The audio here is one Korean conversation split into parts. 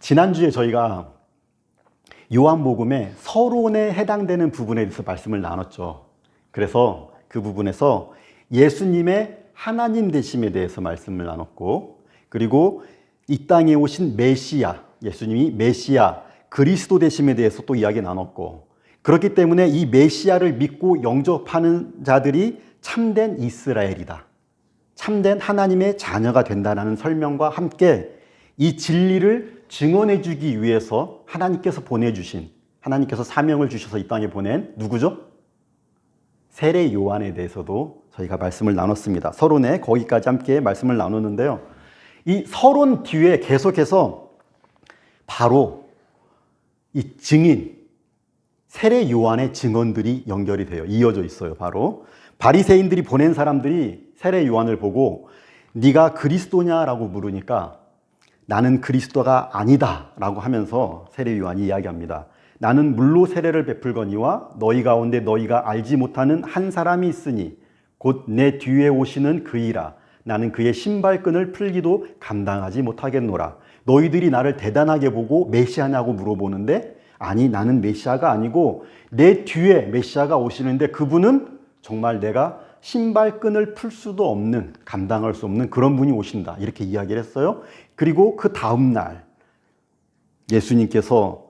지난주에 저희가 요한복음의 서론에 해당되는 부분에 대해서 말씀을 나눴죠. 그래서 그 부분에서 예수님의 하나님 되심에 대해서 말씀을 나눴고, 그리고 이 땅에 오신 메시아, 예수님이 메시아, 그리스도 되심에 대해서 또 이야기 나눴고, 그렇기 때문에 이 메시아를 믿고 영접하는 자들이 참된 이스라엘이다, 참된 하나님의 자녀가 된다는 설명과 함께 이 진리를 증언해 주기 위해서 하나님께서 보내주신, 하나님께서 사명을 주셔서 이 땅에 보낸 누구죠? 세례 요한에 대해서도 저희가 말씀을 나눴습니다. 서론에 거기까지 함께 말씀을 나누는데요. 이 서론 뒤에 계속해서 바로 이 증인, 세례 요한의 증언들이 연결이 돼요. 이어져 있어요. 바로 바리새인들이 보낸 사람들이 세례 요한을 보고 네가 그리스도냐라고 물으니까 나는 그리스도가 아니다 라고 하면서 세례 요한이 이야기합니다. 나는 물로 세례를 베풀거니와 너희 가운데 너희가 알지 못하는 한 사람이 있으니 곧 내 뒤에 오시는 그이라. 나는 그의 신발끈을 풀기도 감당하지 못하겠노라. 너희들이 나를 대단하게 보고 메시아냐고 물어보는데 아니, 나는 메시아가 아니고 내 뒤에 메시아가 오시는데 그분은 정말 내가 신발끈을 풀 수도 없는, 감당할 수 없는 그런 분이 오신다, 이렇게 이야기를 했어요. 그리고 그 다음 날 예수님께서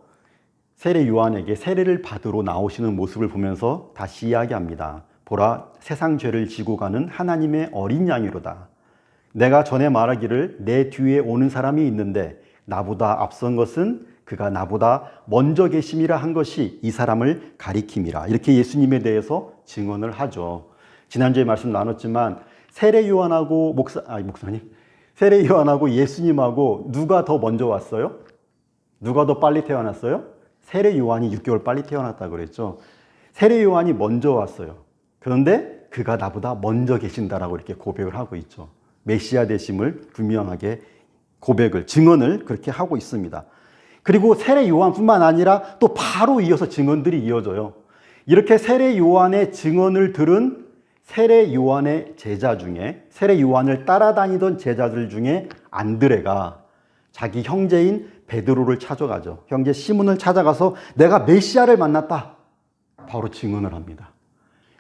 세례 요한에게 세례를 받으러 나오시는 모습을 보면서 다시 이야기합니다. 보라, 세상 죄를 지고 가는 하나님의 어린 양이로다. 내가 전에 말하기를 내 뒤에 오는 사람이 있는데 나보다 앞선 것은 그가 나보다 먼저 계심이라 한 것이 이 사람을 가리킴이라. 이렇게 예수님에 대해서 증언을 하죠. 지난주에 말씀 나눴지만 세례 요한하고 목사님, 세례 요한하고 예수님하고 누가 더 먼저 왔어요? 누가 더 빨리 태어났어요? 세례 요한이 6개월 빨리 태어났다고 그랬죠. 세례 요한이 먼저 왔어요. 그런데 그가 나보다 먼저 계신다라고 이렇게 고백을 하고 있죠. 메시아 되심을 분명하게 고백을, 증언을 그렇게 하고 있습니다. 그리고 세례 요한뿐만 아니라 또 바로 이어서 증언들이 이어져요. 이렇게 세례 요한의 증언을 들은 세례 요한의 제자 중에, 세례 요한을 따라다니던 제자들 중에 안드레가 자기 형제인 베드로를 찾아가죠. 형제 시몬을 찾아가서 내가 메시아를 만났다, 바로 증언을 합니다.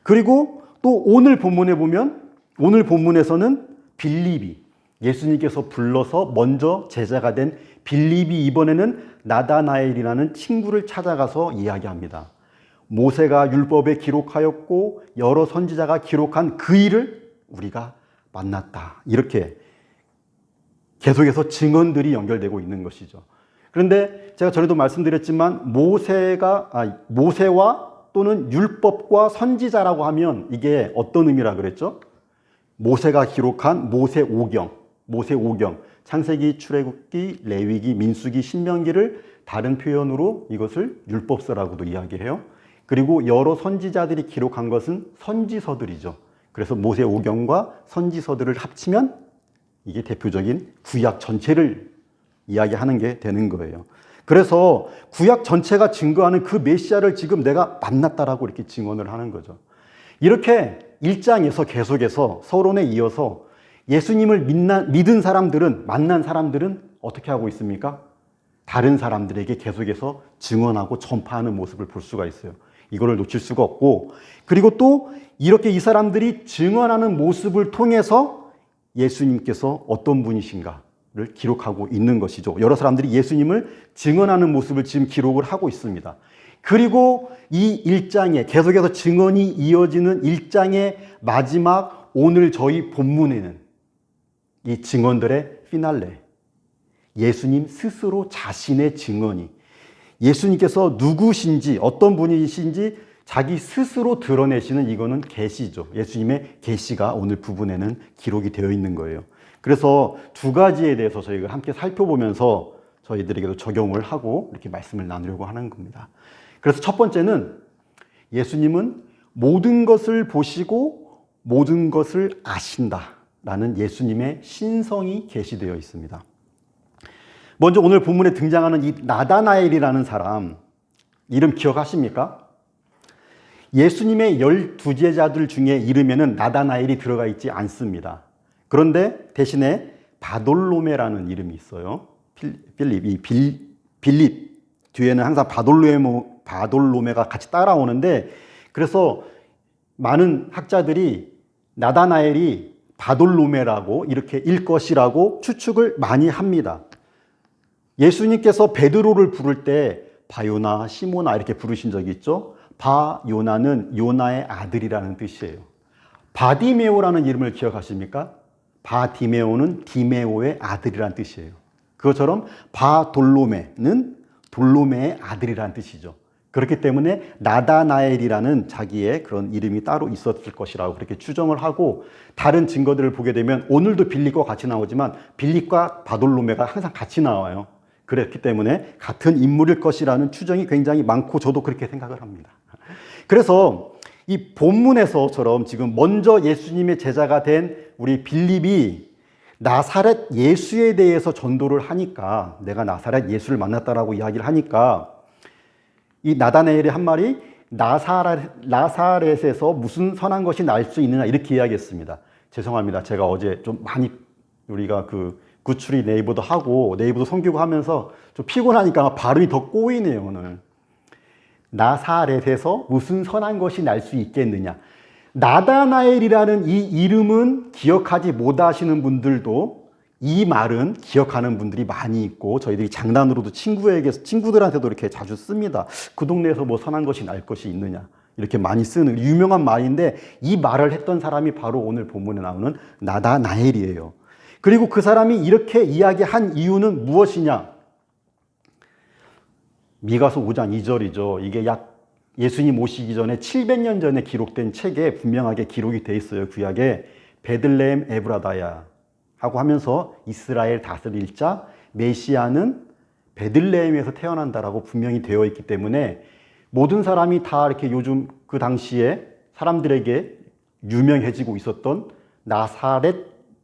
그리고 또 오늘 본문에 보면, 오늘 본문에서는 빌립이, 예수님께서 불러서 먼저 제자가 된 빌립이 이번에는 나다나엘이라는 친구를 찾아가서 이야기합니다. 모세가 율법에 기록하였고 여러 선지자가 기록한 그 일을 우리가 만났다, 이렇게 계속해서 증언들이 연결되고 있는 것이죠. 그런데 제가 전에도 말씀드렸지만 모세와 또는 율법과 선지자라고 하면 이게 어떤 의미라 그랬죠? 모세가 기록한 모세오경, 창세기, 출애굽기, 레위기, 민수기, 신명기를 다른 표현으로 이것을 율법서라고도 이야기해요. 그리고 여러 선지자들이 기록한 것은 선지서들이죠. 그래서 모세오경과 선지서들을 합치면 이게 대표적인 구약 전체를 이야기하는 게 되는 거예요. 그래서 구약 전체가 증거하는 그 메시아를 지금 내가 만났다라고 이렇게 증언을 하는 거죠. 이렇게 1장에서 계속해서 서론에 이어서 예수님을 믿은 사람들은, 만난 사람들은 어떻게 하고 있습니까? 다른 사람들에게 계속해서 증언하고 전파하는 모습을 볼 수가 있어요. 이거를 놓칠 수가 없고, 그리고 또 이렇게 이 사람들이 증언하는 모습을 통해서 예수님께서 어떤 분이신가를 기록하고 있는 것이죠. 여러 사람들이 예수님을 증언하는 모습을 지금 기록을 하고 있습니다. 그리고 이 1장에 계속해서 증언이 이어지는 1장의 마지막, 오늘 저희 본문에는 이 증언들의 피날레, 예수님 스스로 자신의 증언이, 예수님께서 누구신지, 어떤 분이신지 자기 스스로 드러내시는, 이거는 계시죠. 예수님의 계시가 오늘 부분에는 기록이 되어 있는 거예요. 그래서 두 가지에 대해서 저희가 함께 살펴보면서 저희들에게도 적용을 하고 이렇게 말씀을 나누려고 하는 겁니다. 그래서 첫 번째는 예수님은 모든 것을 보시고 모든 것을 아신다라는 예수님의 신성이 계시되어 있습니다. 먼저 오늘 본문에 등장하는 이 나다나엘이라는 사람, 이름 기억하십니까? 예수님의 12제자들 중에 이름에는 나다나엘이 들어가 있지 않습니다. 그런데 대신에 바돌로메라는 이름이 있어요. 빌립, 뒤에는 항상 바돌로메가 같이 따라오는데, 그래서 많은 학자들이 나다나엘이 바돌로메라고 이렇게 일 것이라고 추측을 많이 합니다. 예수님께서 베드로를 부를 때 바요나, 시모나 이렇게 부르신 적이 있죠. 바요나는 요나의 아들이라는 뜻이에요. 바디메오라는 이름을 기억하십니까? 바디메오는 디메오의 아들이라는 뜻이에요. 그것처럼 바돌로메는 돌로메의 아들이라는 뜻이죠. 그렇기 때문에 나다나엘이라는 자기의 그런 이름이 따로 있었을 것이라고 그렇게 추정을 하고, 다른 증거들을 보게 되면 오늘도 빌립과 같이 나오지만 빌립과 바돌로메가 항상 같이 나와요. 그렇기 때문에 같은 인물일 것이라는 추정이 굉장히 많고 저도 그렇게 생각을 합니다. 그래서 이 본문에서처럼 지금 먼저 예수님의 제자가 된 우리 빌립이 나사렛 예수에 대해서 전도를 하니까, 내가 나사렛 예수를 만났다라고 이야기를 하니까 이 나다나엘이 한 말이 나사렛에서 무슨 선한 것이 날 수 있느냐 이렇게 이야기했습니다. 죄송합니다. 제가 어제 좀 많이 우리가 구추리 네이버도 하고 네이버도 섬기고 하면서 좀 피곤하니까 발음이 더 꼬이네요 오늘. 나사렛에서 무슨 선한 것이 날 수 있겠느냐. 나다나엘이라는 이 이름은 기억하지 못하시는 분들도 이 말은 기억하는 분들이 많이 있고, 저희들이 장난으로도 친구들한테도 이렇게 자주 씁니다. 그 동네에서 뭐 선한 것이 날 것이 있느냐 이렇게 많이 쓰는 유명한 말인데, 이 말을 했던 사람이 바로 오늘 본문에 나오는 나다나엘이에요. 그리고 그 사람이 이렇게 이야기한 이유는 무엇이냐? 미가서 5장 2절이죠. 이게 약 예수님 오시기 전에 700년 전에 기록된 책에 분명하게 기록이 돼 있어요. 구약에 베들레헴 에브라다야 하고 하면서 이스라엘 다스릴 자 메시아는 베들레헴에서 태어난다라고 분명히 되어 있기 때문에 모든 사람이 다 이렇게 요즘 그 당시에 사람들에게 유명해지고 있었던 나사렛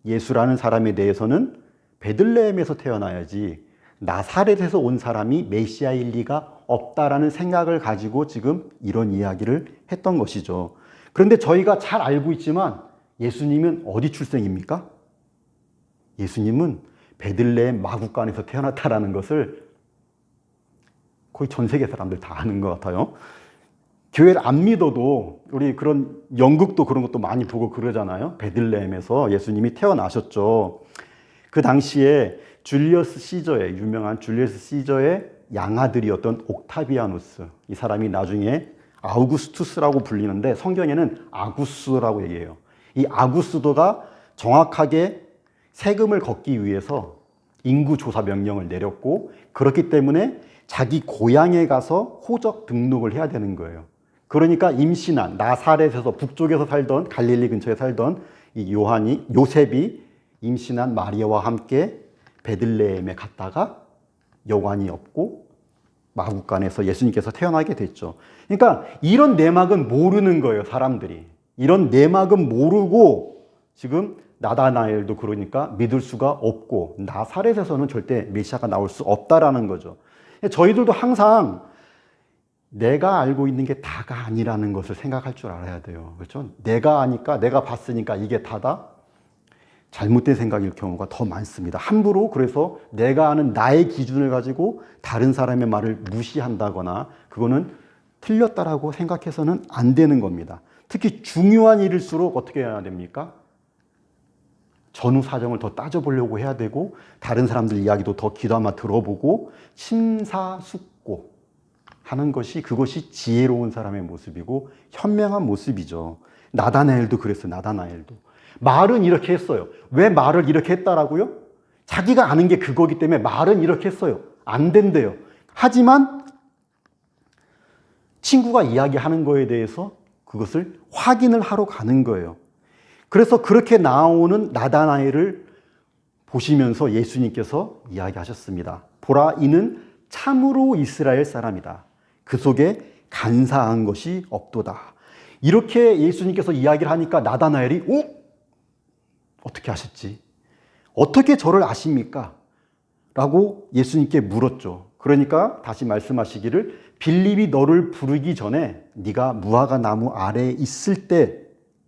예수라는 사람에 대해서는 베들레헴에서 태어나야지 나사렛에서 온 사람이 메시아일 리가 없다라는 생각을 가지고 지금 이런 이야기를 했던 것이죠. 그런데 저희가 잘 알고 있지만 예수님은 어디 출생입니까? 예수님은 베들레헴 마구간에서 태어났다라는 것을 거의 전 세계 사람들 다 아는 것 같아요. 교회를 안 믿어도 우리 그런 연극도 그런 것도 많이 보고 그러잖아요. 베들레헴에서 예수님이 태어나셨죠. 그 당시에 줄리어스 시저의 유명한 줄리어스 시저의 양아들이었던 옥타비아누스, 이 사람이 나중에 아우구스투스라고 불리는데 성경에는 아구스라고 얘기해요. 이 아구스도가 정확하게 세금을 걷기 위해서 인구조사 명령을 내렸고, 그렇기 때문에 자기 고향에 가서 호적 등록을 해야 되는 거예요. 그러니까 임신한 나사렛에서 북쪽에서 살던 갈릴리 근처에 살던 이 요셉이 임신한 마리아와 함께 베들레헴에 갔다가 여관이 없고 마구간에서 예수님께서 태어나게 됐죠. 그러니까 이런 내막은 모르는 거예요, 사람들이. 이런 내막은 모르고 지금 나다나엘도 그러니까 믿을 수가 없고, 나사렛에서는 절대 메시아가 나올 수 없다라는 거죠. 저희들도 항상 내가 알고 있는 게 다가 아니라는 것을 생각할 줄 알아야 돼요. 그렇죠? 내가 아니까, 내가 봤으니까 이게 다다? 잘못된 생각일 경우가 더 많습니다. 함부로 그래서 내가 아는 나의 기준을 가지고 다른 사람의 말을 무시한다거나 그거는 틀렸다라고 생각해서는 안 되는 겁니다. 특히 중요한 일일수록 어떻게 해야 됩니까? 전후 사정을 더 따져보려고 해야 되고, 다른 사람들 이야기도 더 귀담아 들어보고 심사숙고 하는 것이, 그것이 지혜로운 사람의 모습이고 현명한 모습이죠. 나다나엘도 그랬어요. 나다나엘도 말은 이렇게 했어요. 왜 말을 이렇게 했다라고요? 자기가 아는 게 그거기 때문에 말은 이렇게 했어요. 안 된대요. 하지만 친구가 이야기하는 거에 대해서 그것을 확인을 하러 가는 거예요. 그래서 그렇게 나오는 나다나엘을 보시면서 예수님께서 이야기하셨습니다. 보라, 이는 참으로 이스라엘 사람이다. 그 속에 간사한 것이 없도다. 이렇게 예수님께서 이야기를 하니까 나다나엘이 어떻게 아셨지? 어떻게 저를 아십니까? 라고 예수님께 물었죠. 그러니까 다시 말씀하시기를, 빌립이 너를 부르기 전에 네가 무화과 나무 아래에 있을 때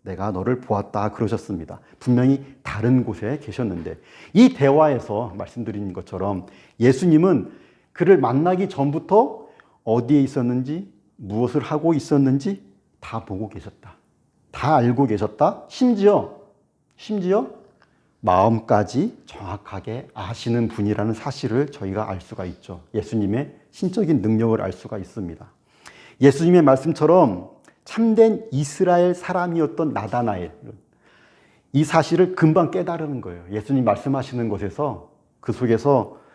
내가 너를 보았다 그러셨습니다. 분명히 다른 곳에 계셨는데, 이 대화에서 말씀드린 것처럼 예수님은 그를 만나기 전부터 어디에 있었는지, 무엇을 하고 있었는지 다 보고 계셨다. 다 알고 계셨다. 심지어 마음까지 정확하게 아시는 분이라는 사실을 저희가 알 수가 있죠. 예수님의 신적인 능력을 알 수가 있습니다. 예수님의 말씀처럼 참된 이스라엘 사람이었던 나다나엘, 이 사실을 금방 깨달은 거예요. 예수님 말씀하시는 것에서 그 속에서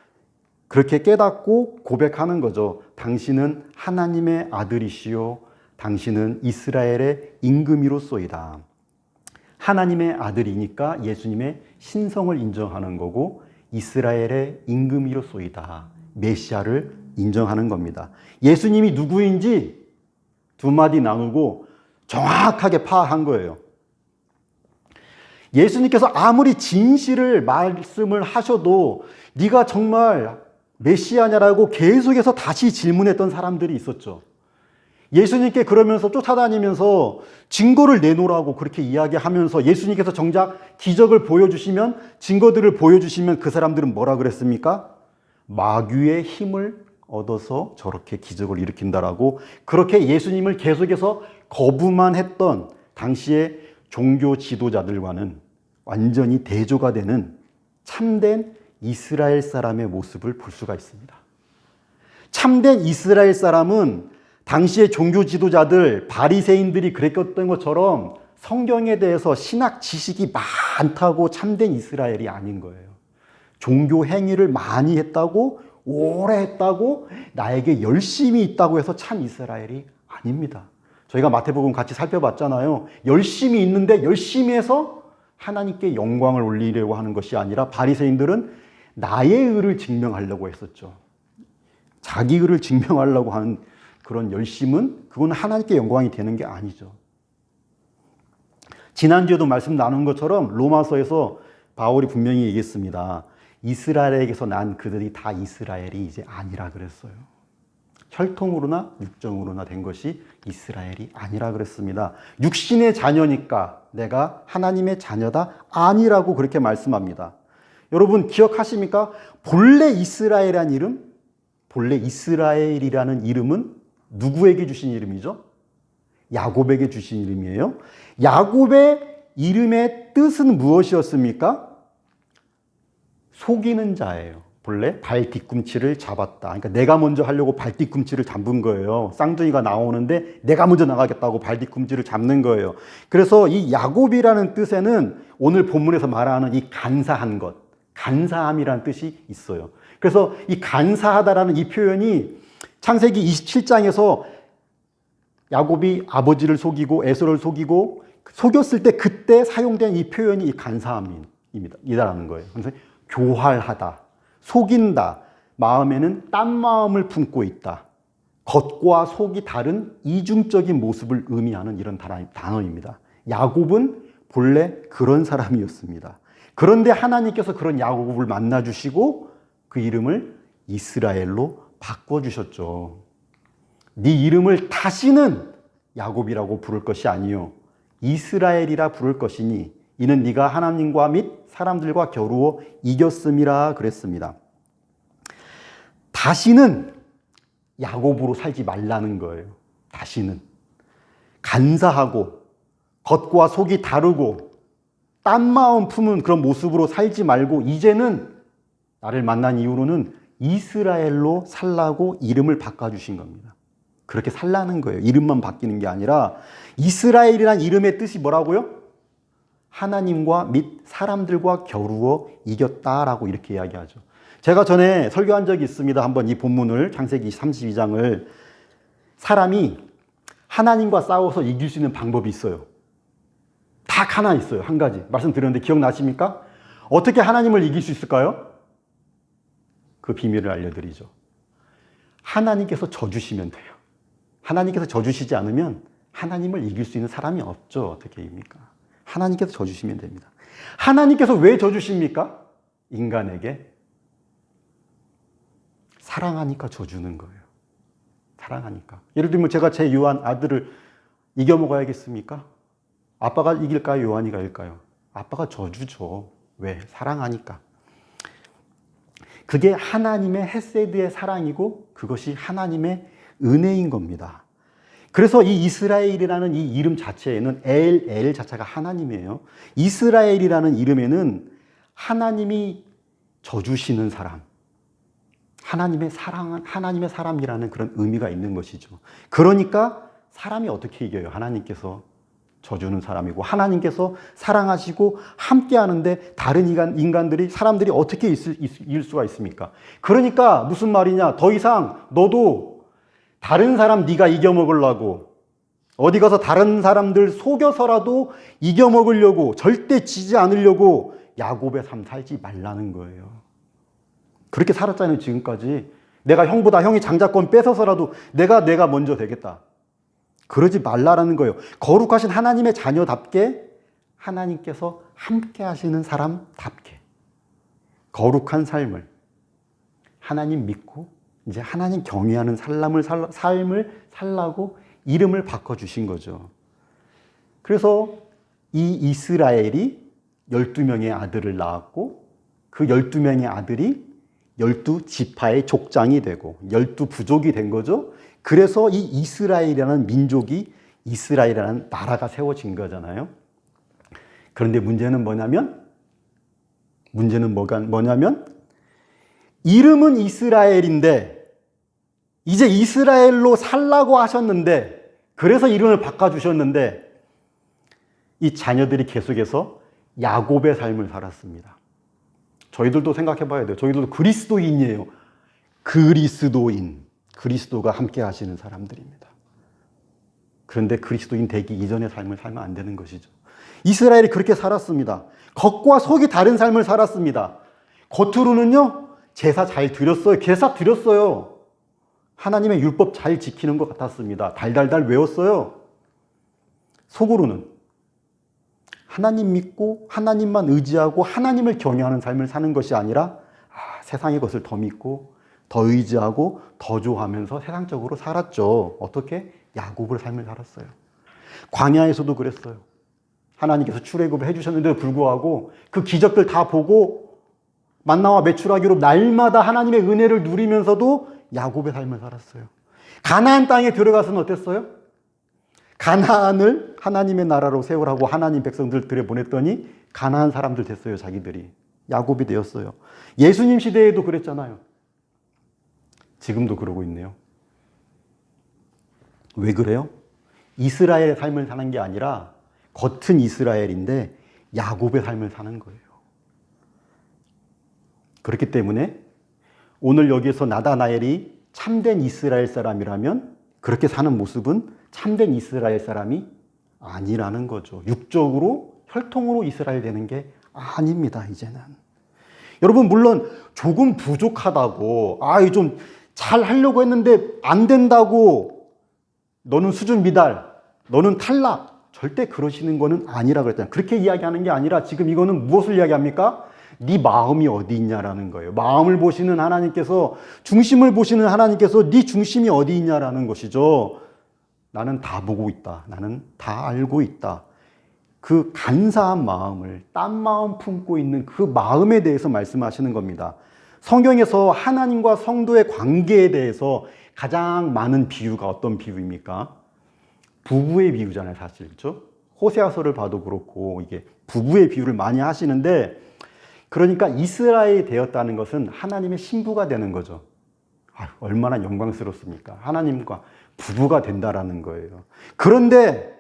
그렇게 깨닫고 고백하는 거죠. 당신은 하나님의 아들이시요 당신은 이스라엘의 임금이로소이다. 하나님의 아들이니까 예수님의 신성을 인정하는 거고 이스라엘의 임금이로소이다. 메시아를 인정하는 겁니다. 예수님이 누구인지 두 마디 나누고 정확하게 파악한 거예요. 예수님께서 아무리 진실을 말씀을 하셔도 네가 정말 메시아냐라고 계속해서 다시 질문했던 사람들이 있었죠. 예수님께 그러면서 쫓아다니면서 증거를 내놓으라고 그렇게 이야기하면서 예수님께서 정작 기적을 보여주시면, 증거들을 보여주시면 그 사람들은 뭐라 그랬습니까? 마귀의 힘을 얻어서 저렇게 기적을 일으킨다라고 그렇게 예수님을 계속해서 거부만 했던 당시의 종교 지도자들과는 완전히 대조가 되는 참된 이스라엘 사람의 모습을 볼 수가 있습니다. 참된 이스라엘 사람은 당시의 종교 지도자들, 바리새인들이 그랬던 것처럼 성경에 대해서 신학 지식이 많다고 참된 이스라엘이 아닌 거예요. 종교 행위를 많이 했다고, 오래 했다고, 나에게 열심히 있다고 해서 참 이스라엘이 아닙니다. 저희가 마태복음 같이 살펴봤잖아요. 열심히 있는데 열심히 해서 하나님께 영광을 올리려고 하는 것이 아니라 바리새인들은 나의 의를 증명하려고 했었죠. 자기 의를 증명하려고 하는 그런 열심은 그건 하나님께 영광이 되는 게 아니죠. 지난주에도 말씀 나눈 것처럼 로마서에서 바울이 분명히 얘기했습니다. 이스라엘에게서 난 그들이 다 이스라엘이 이제 아니라 그랬어요. 혈통으로나 육정으로나 된 것이 이스라엘이 아니라 그랬습니다. 육신의 자녀니까 내가 하나님의 자녀다 아니라고 그렇게 말씀합니다. 여러분 기억하십니까? 본래 이스라엘이라는 이름, 본래 이스라엘이라는 이름은 누구에게 주신 이름이죠? 야곱에게 주신 이름이에요. 야곱의 이름의 뜻은 무엇이었습니까? 속이는 자예요. 본래 발 뒤꿈치를 잡았다. 그러니까 내가 먼저 하려고 발 뒤꿈치를 잡은 거예요. 쌍둥이가 나오는데 내가 먼저 나가겠다고 발 뒤꿈치를 잡는 거예요. 그래서 이 야곱이라는 뜻에는 오늘 본문에서 말하는 이 간사한 것, 간사함이라는 뜻이 있어요. 그래서 이 간사하다라는 이 표현이 창세기 27장에서 야곱이 아버지를 속이고 에서를 속이고 속였을 때 그때 사용된 이 표현이 이 간사함이다라는 거예요. 그래서 교활하다, 속인다, 마음에는 딴 마음을 품고 있다. 겉과 속이 다른 이중적인 모습을 의미하는 이런 단어입니다. 야곱은 본래 그런 사람이었습니다. 그런데 하나님께서 그런 야곱을 만나주시고 그 이름을 이스라엘로 바꿔주셨죠. 네 이름을 다시는 야곱이라고 부를 것이 아니요 이스라엘이라 부를 것이니 이는 네가 하나님과 및 사람들과 겨루어 이겼음이라 그랬습니다. 다시는 야곱으로 살지 말라는 거예요. 다시는 간사하고 겉과 속이 다르고 딴 마음 품은 그런 모습으로 살지 말고 이제는 나를 만난 이후로는 이스라엘로 살라고 이름을 바꿔주신 겁니다. 그렇게 살라는 거예요. 이름만 바뀌는 게 아니라 이스라엘이란 이름의 뜻이 뭐라고요? 하나님과 및 사람들과 겨루어 이겼다라고 이렇게 이야기하죠. 제가 전에 설교한 적이 있습니다. 한번 이 본문을 창세기 32장을 사람이 하나님과 싸워서 이길 수 있는 방법이 있어요. 딱 하나 있어요. 한 가지. 말씀드렸는데 기억나십니까? 어떻게 하나님을 이길 수 있을까요? 그 비밀을 알려드리죠. 하나님께서 져주시면 돼요. 하나님께서 져주시지 않으면 하나님을 이길 수 있는 사람이 없죠. 어떻게 입니까? 하나님께서 져주시면 됩니다. 하나님께서 왜 져주십니까? 인간에게 사랑하니까 져주는 거예요. 사랑하니까. 예를 들면 제가 제 요한 아들을 이겨먹어야겠습니까? 아빠가 이길까요? 요한이가 이길까요? 아빠가 져주죠. 왜? 사랑하니까. 그게 하나님의 헤세드의 사랑이고 그것이 하나님의 은혜인 겁니다. 그래서 이 이스라엘이라는 이 이름 자체에는 엘 자체가 하나님이에요. 이스라엘이라는 이름에는 하나님이 져주시는 사람, 하나님의 사람이라는 그런 의미가 있는 것이죠. 그러니까 사람이 어떻게 이겨요? 하나님께서 져주는 사람이고 하나님께서 사랑하시고 함께 하는데 다른 인간들이 사람들이 어떻게 이길 수가 있습니까? 그러니까 무슨 말이냐? 더 이상 너도 다른 사람 네가 이겨먹으려고 어디 가서 다른 사람들 속여서라도 이겨먹으려고 절대 지지 않으려고 야곱의 삶 살지 말라는 거예요. 그렇게 살았잖아요, 지금까지. 내가 형보다 형이 장자권 뺏어서라도 내가 먼저 되겠다. 그러지 말라라는 거예요. 거룩하신 하나님의 자녀답게 하나님께서 함께 하시는 사람답게 거룩한 삶을 하나님 믿고 이제 하나님 경외하는 삶을 살라고 이름을 바꿔주신 거죠. 그래서 이 이스라엘이 12명의 아들을 낳았고 그 12명의 아들이 12지파의 족장이 되고 12부족이 된 거죠. 그래서 이 이스라엘이라는 민족이 이스라엘이라는 나라가 세워진 거잖아요. 그런데 문제는 뭐냐면 이름은 이스라엘인데 이제 이스라엘로 살라고 하셨는데 그래서 이름을 바꿔주셨는데 이 자녀들이 계속해서 야곱의 삶을 살았습니다. 저희들도 생각해 봐야 돼요. 저희들도 그리스도인이에요. 그리스도가 함께 하시는 사람들입니다. 그런데 그리스도인 되기 이전의 삶을 살면 안 되는 것이죠. 이스라엘이 그렇게 살았습니다. 겉과 속이 다른 삶을 살았습니다. 겉으로는요, 제사 잘 드렸어요. 제사 드렸어요. 하나님의 율법 잘 지키는 것 같았습니다. 달달달 외웠어요. 속으로는 하나님 믿고 하나님만 의지하고 하나님을 경외하는 삶을 사는 것이 아니라 세상의 것을 더 믿고 더 의지하고 더 좋아하면서 세상적으로 살았죠. 어떻게? 야곱의 삶을 살았어요. 광야에서도 그랬어요. 하나님께서 출애굽을 해주셨는데도 불구하고 그 기적들 다 보고 만나와 메추라기로 날마다 하나님의 은혜를 누리면서도 야곱의 삶을 살았어요. 가나안 땅에 들어가서는 어땠어요? 가나안을 하나님의 나라로 세우라고 하나님 백성들 들여보냈더니 가나안 사람들 됐어요. 자기들이. 야곱이 되었어요. 예수님 시대에도 그랬잖아요. 지금도 그러고 있네요. 왜 그래요? 이스라엘의 삶을 사는 게 아니라 겉은 이스라엘인데 야곱의 삶을 사는 거예요. 그렇기 때문에 오늘 여기에서 나다나엘이 참된 이스라엘 사람이라면 그렇게 사는 모습은 참된 이스라엘 사람이 아니라는 거죠. 육적으로 혈통으로 이스라엘 되는 게 아닙니다. 이제는. 여러분 물론 조금 부족하다고 좀 잘 하려고 했는데 안 된다고 너는 수준 미달, 너는 탈락 절대 그러시는 거는 아니라 그랬잖아요. 그렇게 이야기하는 게 아니라 지금 이거는 무엇을 이야기합니까? 네 마음이 어디 있냐라는 거예요. 마음을 보시는 하나님께서 중심을 보시는 하나님께서 네 중심이 어디 있냐라는 것이죠. 나는 다 보고 있다. 나는 다 알고 있다. 그 간사한 마음을 딴 마음 품고 있는 그 마음에 대해서 말씀하시는 겁니다. 성경에서 하나님과 성도의 관계에 대해서 가장 많은 비유가 어떤 비유입니까? 부부의 비유잖아요, 사실. 그렇죠? 호세아서를 봐도 그렇고 이게 부부의 비유를 많이 하시는데 그러니까 이스라엘이 되었다는 것은 하나님의 신부가 되는 거죠. 얼마나 영광스럽습니까? 하나님과 부부가 된다라는 거예요. 그런데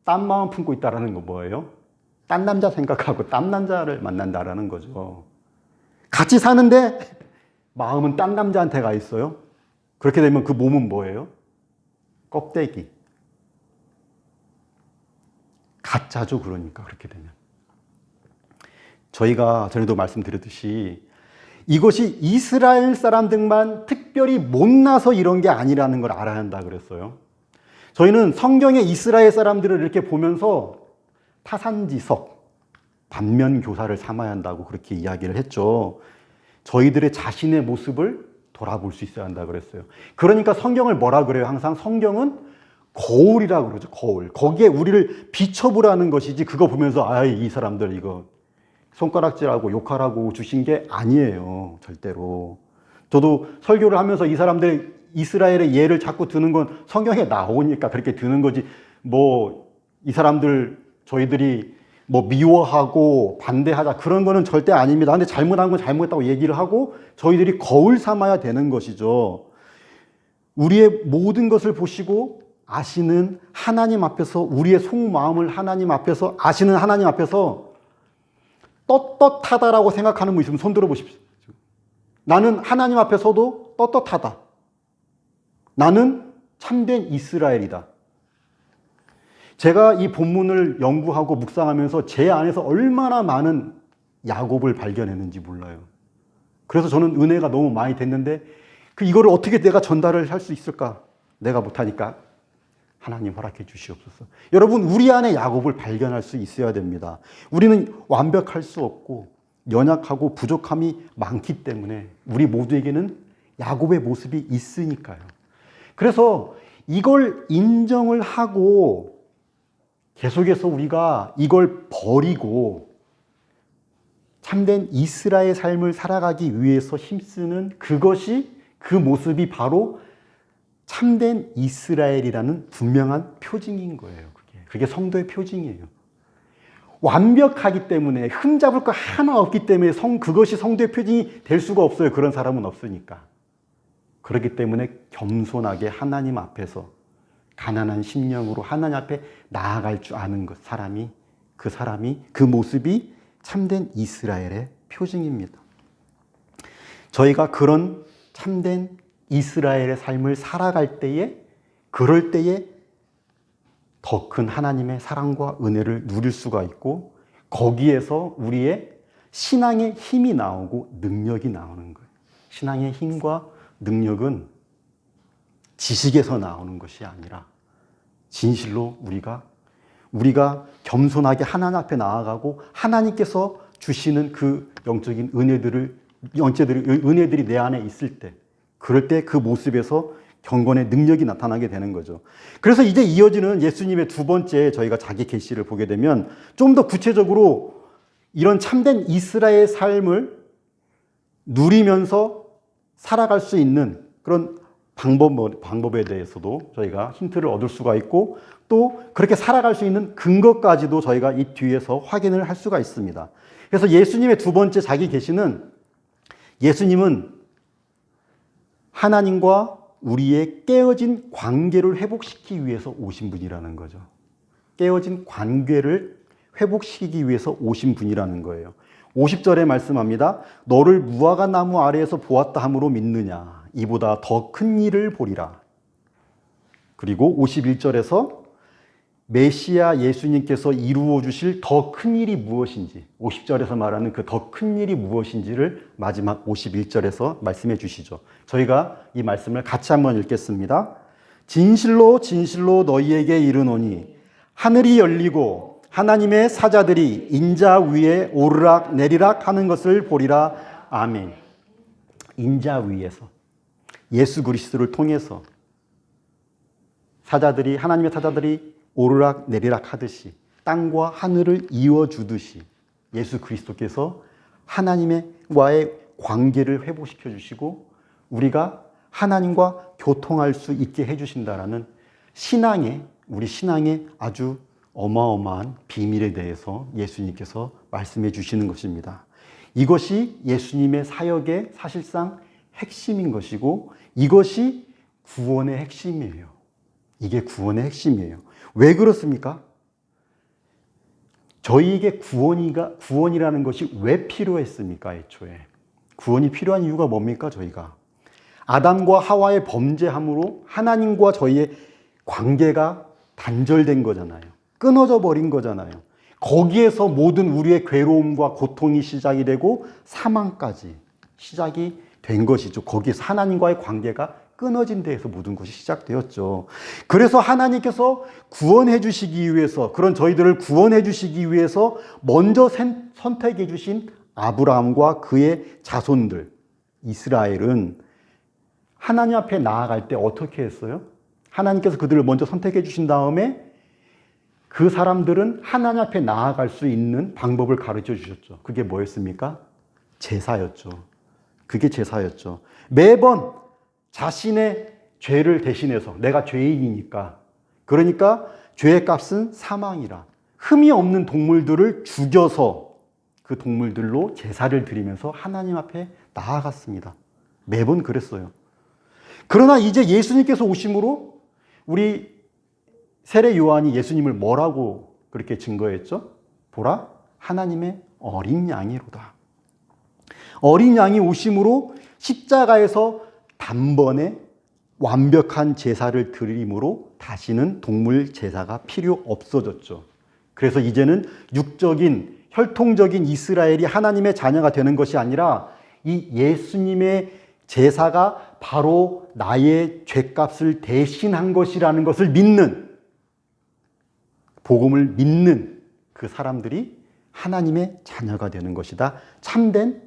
딴 마음 품고 있다라는 건 뭐예요? 딴 남자 생각하고 딴 남자를 만난다라는 거죠. 같이 사는데 마음은 딴 남자한테 가 있어요. 그렇게 되면 그 몸은 뭐예요? 껍데기. 가짜죠, 그러니까 그렇게 되면. 저희가 전에도 말씀드렸듯이 이것이 이스라엘 사람들만 특별히 못나서 이런 게 아니라는 걸 알아야 한다 그랬어요. 저희는 성경의 이스라엘 사람들을 이렇게 보면서 타산지석, 반면교사를 삼아야 한다고 그렇게 이야기를 했죠. 저희들의 자신의 모습을 돌아볼 수 있어야 한다 그랬어요. 그러니까 성경을 뭐라 그래요? 항상 성경은 거울이라고 그러죠. 거울. 거기에 우리를 비춰보라는 것이지 그거 보면서 이 사람들 이거 손가락질하고 욕하라고 주신 게 아니에요. 절대로. 저도 설교를 하면서 이 사람들 이스라엘의 예를 자꾸 드는 건 성경에 나오니까 그렇게 드는 거지. 뭐 이 사람들 저희들이 뭐 미워하고 반대하자 그런 거는 절대 아닙니다. 근데 잘못한 건 잘못했다고 얘기를 하고 저희들이 거울 삼아야 되는 것이죠. 우리의 모든 것을 보시고 아시는 하나님 앞에서, 우리의 속마음을 하나님 앞에서 아시는 하나님 앞에서 떳떳하다라고 생각하는 분 있으면 손 들어 보십시오. 나는 하나님 앞에서도 떳떳하다. 나는 참된 이스라엘이다. 제가 이 본문을 연구하고 묵상하면서 제 안에서 얼마나 많은 야곱을 발견했는지 몰라요. 그래서 저는 은혜가 너무 많이 됐는데 이거를 어떻게 내가 전달을 할 수 있을까? 내가 못하니까 하나님 허락해 주시옵소서. 여러분, 우리 안에 야곱을 발견할 수 있어야 됩니다. 우리는 완벽할 수 없고 연약하고 부족함이 많기 때문에 우리 모두에게는 야곱의 모습이 있으니까요. 그래서 이걸 인정을 하고 계속해서 우리가 이걸 버리고 참된 이스라엘 삶을 살아가기 위해서 힘쓰는 그것이, 그 모습이 바로 참된 이스라엘이라는 분명한 표징인 거예요. 그게 성도의 표징이에요. 완벽하기 때문에 흠잡을 거 하나 없기 때문에 그것이 성도의 표징이 될 수가 없어요. 그런 사람은 없으니까. 그렇기 때문에 겸손하게 하나님 앞에서 가난한 심령으로 하나님 앞에 나아갈 줄 아는 그 모습이 참된 이스라엘의 표징입니다. 저희가 그런 참된 이스라엘의 삶을 살아갈 때에, 그럴 때에 더 큰 하나님의 사랑과 은혜를 누릴 수가 있고, 거기에서 우리의 신앙의 힘이 나오고 능력이 나오는 거예요. 신앙의 힘과 능력은 지식에서 나오는 것이 아니라 진실로 우리가 겸손하게 하나님 앞에 나아가고 하나님께서 주시는 그 영적인 은혜들이 내 안에 있을 때, 그럴 때 그 모습에서 경건의 능력이 나타나게 되는 거죠. 그래서 이제 이어지는 예수님의 두 번째 저희가 자기 계시를 보게 되면 좀 더 구체적으로 이런 참된 이스라엘 삶을 누리면서 살아갈 수 있는 그런 방법에 대해서도 저희가 힌트를 얻을 수가 있고, 또 그렇게 살아갈 수 있는 근거까지도 저희가 이 뒤에서 확인을 할 수가 있습니다. 그래서 예수님의 두 번째 자기 계시는, 예수님은 하나님과 우리의 깨어진 관계를 회복시키기 위해서 오신 분이라는 거죠. 깨어진 관계를 회복시키기 위해서 오신 분이라는 거예요. 50절에 말씀합니다. 너를 무화과 나무 아래에서 보았다 함으로 믿느냐? 이보다 더 큰 일을 보리라. 그리고 51절에서 메시아 예수님께서 이루어 주실 더 큰 일이 무엇인지, 50절에서 말하는 그 더 큰 일이 무엇인지를 마지막 51절에서 말씀해 주시죠. 저희가 이 말씀을 같이 한번 읽겠습니다. 진실로 진실로 너희에게 이르노니 하늘이 열리고 하나님의 사자들이 인자 위에 오르락 내리락 하는 것을 보리라. 아멘. 인자 위에서, 예수 그리스도를 통해서 하나님의 사자들이 오르락 내리락 하듯이, 땅과 하늘을 이어주듯이 예수 그리스도께서 하나님과의 관계를 회복시켜 주시고 우리가 하나님과 교통할 수 있게 해주신다라는 우리 신앙의 아주 어마어마한 비밀에 대해서 예수님께서 말씀해 주시는 것입니다. 이것이 예수님의 사역의 사실상 핵심인 것이고, 이것이 구원의 핵심이에요. 이게 구원의 핵심이에요. 왜 그렇습니까? 저희에게 구원이라는 것이 왜 필요했습니까? 애초에 구원이 필요한 이유가 뭡니까? 저희가 아담과 하와의 범죄함으로 하나님과 저희의 관계가 단절된 거잖아요. 끊어져 버린 거잖아요. 거기에서 모든 우리의 괴로움과 고통이 시작이 되고 사망까지 시작이 된 것이죠. 거기에서 하나님과의 관계가 끊어진 데에서 모든 것이 시작되었죠. 그래서 하나님께서 구원해 주시기 위해서, 그런 저희들을 구원해 주시기 위해서 먼저 선택해 주신 아브라함과 그의 자손들 이스라엘은 하나님 앞에 나아갈 때 어떻게 했어요? 하나님께서 그들을 먼저 선택해 주신 다음에 그 사람들은 하나님 앞에 나아갈 수 있는 방법을 가르쳐 주셨죠. 그게 뭐였습니까? 제사였죠. 그게 제사였죠. 매번 자신의 죄를 대신해서 내가 죄인이니까 그러니까 죄의 값은 사망이라 흠이 없는 동물들을 죽여서 그 동물들로 제사를 드리면서 하나님 앞에 나아갔습니다. 매번 그랬어요. 그러나 이제 예수님께서 오심으로 우리 세례 요한이 예수님을 뭐라고 그렇게 증거했죠? 보라, 하나님의 어린 양이로다. 어린 양이 오심으로 십자가에서 단번에 완벽한 제사를 드림으로 다시는 동물 제사가 필요 없어졌죠. 그래서 이제는 육적인 혈통적인 이스라엘이 하나님의 자녀가 되는 것이 아니라 이 예수님의 제사가 바로 나의 죄값을 대신한 것이라는 것을 믿는, 복음을 믿는 그 사람들이 하나님의 자녀가 되는 것이다. 참된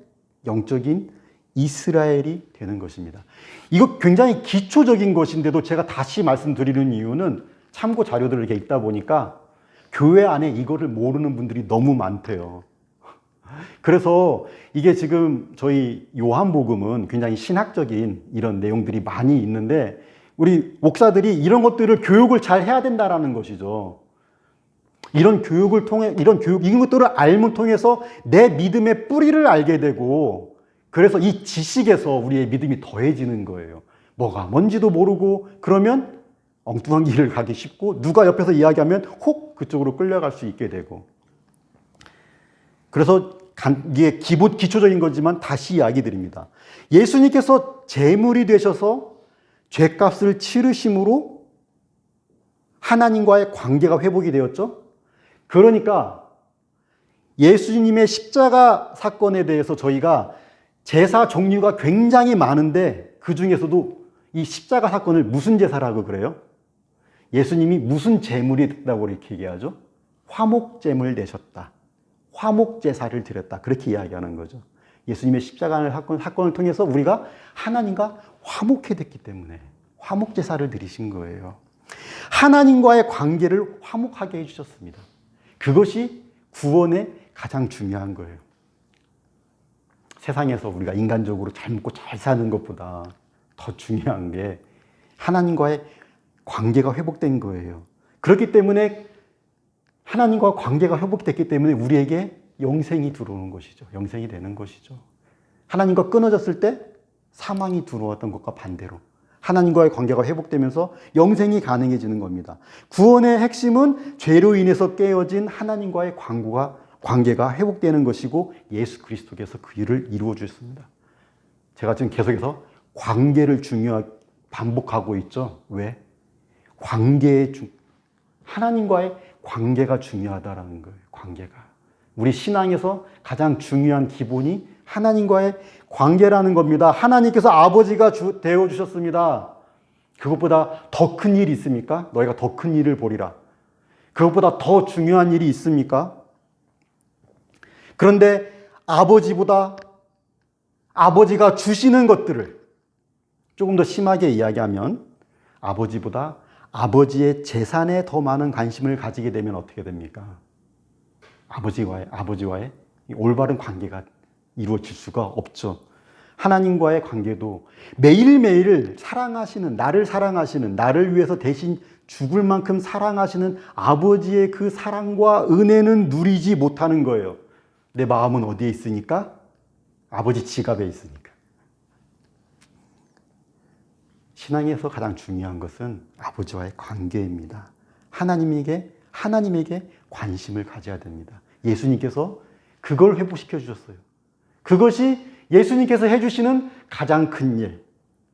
영적인 이스라엘이 되는 것입니다. 이거 굉장히 기초적인 것인데도 제가 다시 말씀드리는 이유는 참고 자료들을 이렇게 읽다 보니까 교회 안에 이거를 모르는 분들이 너무 많대요. 그래서 이게 지금 저희 요한복음은 굉장히 신학적인 이런 내용들이 많이 있는데 우리 목사들이 이런 것들을 교육을 잘 해야 된다라는 것이죠. 이런 교육을 통해, 이런 것들을 알면 통해서 내 믿음의 뿌리를 알게 되고 그래서 이 지식에서 우리의 믿음이 더해지는 거예요. 뭐가 뭔지도 모르고 그러면 엉뚱한 길을 가기 쉽고 누가 옆에서 이야기하면 혹 그쪽으로 끌려갈 수 있게 되고 그래서 이게 기초적인 거지만 다시 이야기 드립니다. 예수님께서 제물이 되셔서 죄값을 치르심으로 하나님과의 관계가 회복이 되었죠. 그러니까 예수님의 십자가 사건에 대해서 저희가 제사 종류가 굉장히 많은데 그 중에서도 이 십자가 사건을 무슨 제사라고 그래요? 예수님이 무슨 제물이 됐다고 이렇게 얘기하죠? 화목제물 내셨다. 화목제사를 드렸다. 그렇게 이야기하는 거죠. 예수님의 십자가 사건을 통해서 우리가 하나님과 화목해 됐기 때문에 화목제사를 드리신 거예요. 하나님과의 관계를 화목하게 해주셨습니다. 그것이 구원의 가장 중요한 거예요. 세상에서 우리가 인간적으로 잘 먹고 잘 사는 것보다 더 중요한 게 하나님과의 관계가 회복된 거예요. 그렇기 때문에 하나님과 관계가 회복됐기 때문에 우리에게 영생이 들어오는 것이죠. 영생이 되는 것이죠. 하나님과 끊어졌을 때 사망이 들어왔던 것과 반대로 하나님과의 관계가 회복되면서 영생이 가능해지는 겁니다. 구원의 핵심은 죄로 인해서 깨어진 하나님과의 관계가 회복되는 것이고 예수 그리스도께서 그 일을 이루어 주셨습니다. 제가 지금 계속해서 관계를 반복하고 있죠. 왜? 하나님과의 관계가 중요하다라는 거예요. 관계가. 우리 신앙에서 가장 중요한 기본이 하나님과의 관계라는 겁니다. 하나님께서 아버지가 되어 주셨습니다. 그것보다 더 큰 일이 있습니까? 너희가 더 큰 일을 보리라. 그것보다 더 중요한 일이 있습니까? 그런데 아버지가 주시는 것들을 조금 더 심하게 이야기하면 아버지보다 아버지의 재산에 더 많은 관심을 가지게 되면 어떻게 됩니까? 아버지와의 올바른 관계가 이루어질 수가 없죠. 하나님과의 관계도 매일매일 나를 위해서 대신 죽을 만큼 사랑하시는 아버지의 그 사랑과 은혜는 누리지 못하는 거예요. 내 마음은 어디에 있으니까? 아버지 지갑에 있으니까. 신앙에서 가장 중요한 것은 아버지와의 관계입니다. 하나님에게 관심을 가져야 됩니다. 예수님께서 그걸 회복시켜 주셨어요. 그것이 예수님께서 해주시는 가장 큰 일,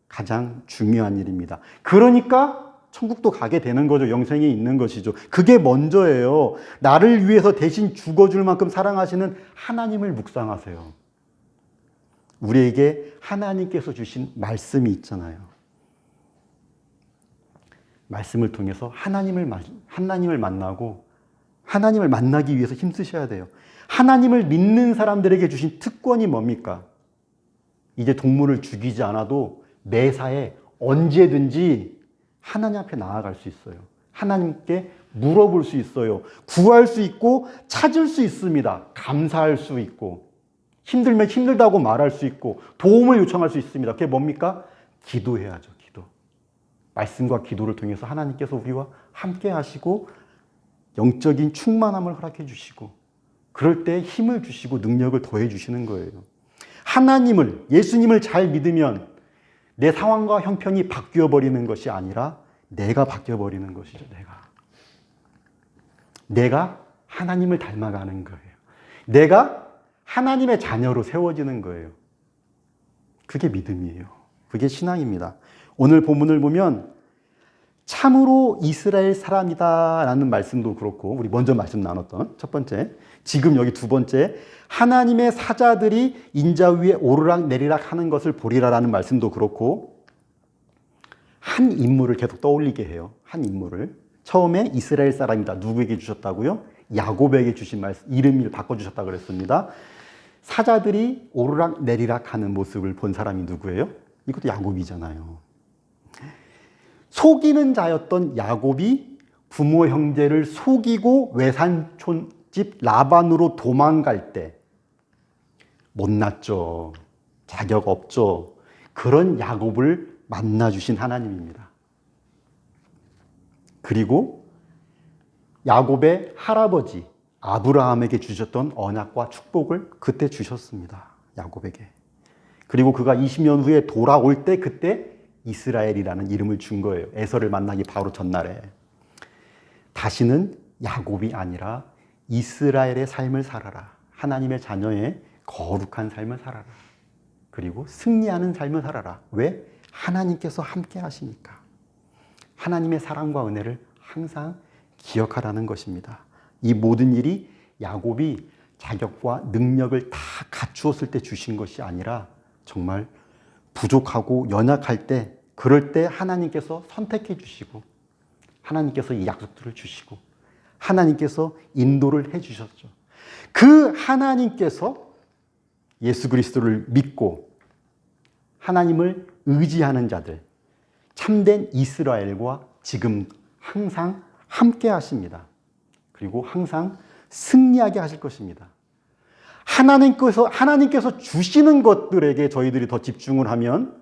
가장 중요한 일입니다. 그러니까 천국도 가게 되는 거죠. 영생이 있는 것이죠. 그게 먼저예요. 나를 위해서 대신 죽어줄 만큼 사랑하시는 하나님을 묵상하세요. 우리에게 하나님께서 주신 말씀이 있잖아요. 말씀을 통해서 하나님을 만나고 하나님을 만나기 위해서 힘쓰셔야 돼요. 하나님을 믿는 사람들에게 주신 특권이 뭡니까? 이제 동물을 죽이지 않아도 매사에 언제든지 하나님 앞에 나아갈 수 있어요. 하나님께 물어볼 수 있어요. 구할 수 있고 찾을 수 있습니다. 감사할 수 있고 힘들면 힘들다고 말할 수 있고 도움을 요청할 수 있습니다. 그게 뭡니까? 기도해야죠. 기도. 말씀과 기도를 통해서 하나님께서 우리와 함께 하시고 영적인 충만함을 허락해 주시고 그럴 때 힘을 주시고 능력을 더해 주시는 거예요. 하나님을, 예수님을 잘 믿으면 내 상황과 형편이 바뀌어 버리는 것이 아니라 내가 바뀌어 버리는 것이죠. 내가 하나님을 닮아가는 거예요. 내가 하나님의 자녀로 세워지는 거예요. 그게 믿음이에요. 그게 신앙입니다. 오늘 본문을 보면 참으로 이스라엘 사람이다 라는 말씀도 그렇고 우리 먼저 말씀 나눴던 첫 번째, 지금 여기 두 번째, 하나님의 사자들이 인자 위에 오르락 내리락 하는 것을 보리라 라는 말씀도 그렇고 한 인물을 계속 떠올리게 해요. 한 인물을. 처음에 이스라엘 사람이다. 누구에게 주셨다고요? 야곱에게 주신 말씀, 이름을 바꿔주셨다고 그랬습니다. 사자들이 오르락 내리락 하는 모습을 본 사람이 누구예요? 이것도 야곱이잖아요. 속이는 자였던 야곱이 부모 형제를 속이고 외산촌집 라반으로 도망갈 때 못났죠. 자격 없죠. 그런 야곱을 만나주신 하나님입니다. 그리고 야곱의 할아버지 아브라함에게 주셨던 언약과 축복을 그때 주셨습니다. 야곱에게. 그리고 그가 20년 후에 돌아올 때 그때 이스라엘이라는 이름을 준 거예요. 에서를 만나기 바로 전날에. 다시는 야곱이 아니라 이스라엘의 삶을 살아라. 하나님의 자녀의 거룩한 삶을 살아라. 그리고 승리하는 삶을 살아라. 왜? 하나님께서 함께 하시니까. 하나님의 사랑과 은혜를 항상 기억하라는 것입니다. 이 모든 일이 야곱이 자격과 능력을 다 갖추었을 때 주신 것이 아니라 정말 부족하고 연약할 때 그럴 때 하나님께서 선택해 주시고 하나님께서 이 약속들을 주시고 하나님께서 인도를 해 주셨죠. 그 하나님께서 예수 그리스도를 믿고 하나님을 의지하는 자들, 참된 이스라엘과 지금 항상 함께 하십니다. 그리고 항상 승리하게 하실 것입니다. 하나님께서 주시는 것들에게 저희들이 더 집중을 하면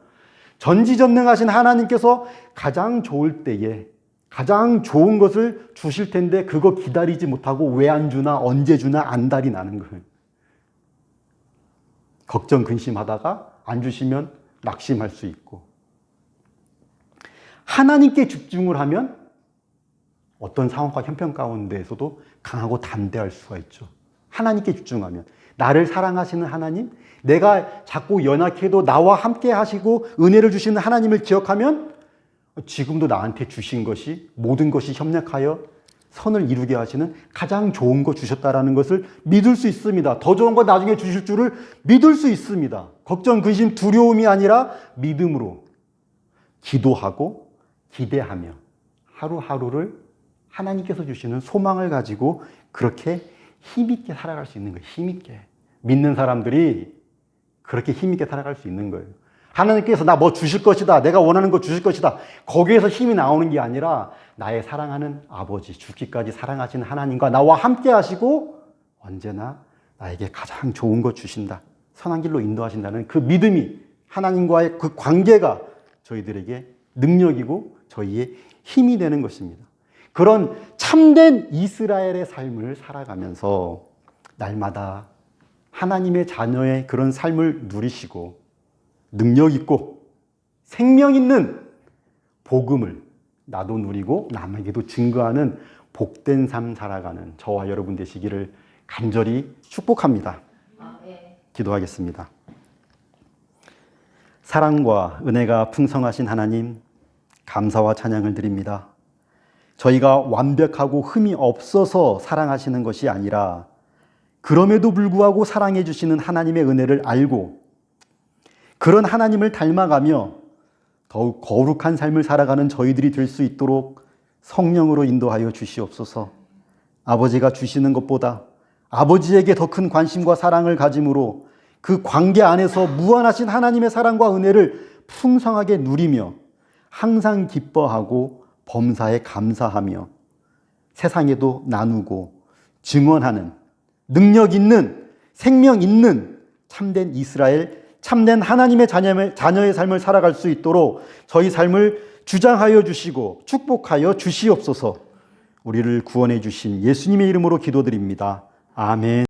전지전능하신 하나님께서 가장 좋을 때에 가장 좋은 것을 주실 텐데 그거 기다리지 못하고 왜 안 주나 언제 주나 안달이 나는 거예요. 걱정 근심하다가 안 주시면 낙심할 수 있고 하나님께 집중을 하면 어떤 상황과 형편 가운데에서도 강하고 담대할 수가 있죠. 하나님께 집중하면 나를 사랑하시는 하나님, 내가 자꾸 연약해도 나와 함께 하시고 은혜를 주시는 하나님을 기억하면 지금도 나한테 주신 것이 모든 것이 협력하여 선을 이루게 하시는 가장 좋은 거 주셨다라는 것을 믿을 수 있습니다. 더 좋은 거 나중에 주실 줄을 믿을 수 있습니다. 걱정, 근심, 두려움이 아니라 믿음으로 기도하고 기대하며 하루하루를 하나님께서 주시는 소망을 가지고 그렇게 힘있게 살아갈 수 있는 거예요. 힘있게. 믿는 사람들이 그렇게 힘있게 살아갈 수 있는 거예요. 하나님께서 나 뭐 주실 것이다. 내가 원하는 거 주실 것이다. 거기에서 힘이 나오는 게 아니라 나의 사랑하는 아버지, 죽기까지 사랑하시는 하나님과 나와 함께 하시고 언제나 나에게 가장 좋은 거 주신다. 선한 길로 인도하신다는 그 믿음이 하나님과의 그 관계가 저희들에게 능력이고 저희의 힘이 되는 것입니다. 그런 참된 이스라엘의 삶을 살아가면서 날마다 하나님의 자녀의 그런 삶을 누리시고 능력 있고 생명 있는 복음을 나도 누리고 남에게도 증거하는 복된 삶 살아가는 저와 여러분 되시기를 간절히 축복합니다. 기도하겠습니다. 사랑과 은혜가 풍성하신 하나님, 감사와 찬양을 드립니다. 저희가 완벽하고 흠이 없어서 사랑하시는 것이 아니라 그럼에도 불구하고 사랑해 주시는 하나님의 은혜를 알고 그런 하나님을 닮아가며 더욱 거룩한 삶을 살아가는 저희들이 될 수 있도록 성령으로 인도하여 주시옵소서. 아버지가 주시는 것보다 아버지에게 더 큰 관심과 사랑을 가짐으로 그 관계 안에서 무한하신 하나님의 사랑과 은혜를 풍성하게 누리며 항상 기뻐하고 범사에 감사하며 세상에도 나누고 증언하는 능력 있는, 생명 있는 참된 이스라엘, 참된 하나님의 자녀의 삶을 살아갈 수 있도록 저희 삶을 주장하여 주시고 축복하여 주시옵소서. 우리를 구원해 주신 예수님의 이름으로 기도드립니다. 아멘.